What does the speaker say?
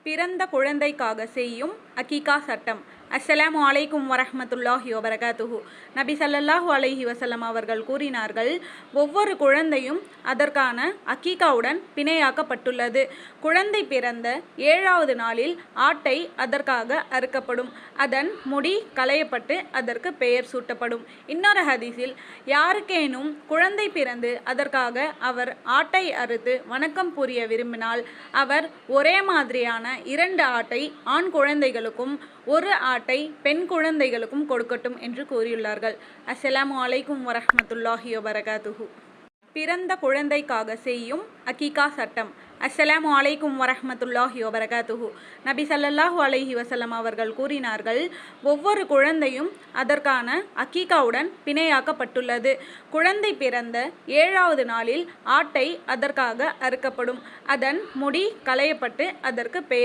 பிறந்த குழந்தைக்காக செய்யும் அகீகா சட்டம். அஸ்ஸலாமு அலைக்கும் வரஹ்மத்துல்லாஹி வபரகாத்துஹு. நபி ஸல்லல்லாஹு அலைஹி வஸல்லம் அவர்கள் கூறினார்கள், ஒவ்வொரு குழந்தையும் அதற்கான அகீகாவுடன் பிணையாக்கப்பட்டுள்ளது. குழந்தை பிறந்த 7வது நாளில் ஆட்டை அதற்காக அறுக்கப்படும். அதன் முடி களையப்பட்டு அதற்கு பெயர் சூட்டப்படும். இன்னொரு ஹதீஸில், யாருக்கேனும் குழந்தை பிறந்து அதற்காக அவர் ஆட்டை அறுத்து வணக்கம் புரிய விரும்பினால் அவர் ஒரே மாதிரியான 2 ஆட்டை ஆண் குழந்தைகளுக்கும் 1 ஆட்டை பெண் குழந்தைகளுக்கும் கொடுக்கட்டும் என்று கூறியுள்ளார்கள். அஸ்ஸலாமு அலைக்கும் வரஹ்மத்துல்லாஹி வபரகாத்துஹு. பிறந்த குழந்தைக்காக செய்யும் அகீகா சட்டம். அஸ்ஸலாமு அலைக்கும் வரஹ்மத்துல்லாஹி வபரகாத்துஹு. நபி ஸல்லல்லாஹு அலைஹி வஸல்லம் அவர்கள் கூறினார்கள், ஒவ்வொரு குழந்தையும் அதற்கான அகீகாவுடன் பிணையாக்கப்பட்டுள்ளது. குழந்தை பிறந்த 7வது நாளில் ஆட்டை அதற்காக அறுக்கப்படும். அதன் முடி களையப்பட்டு அதற்கு பெயர்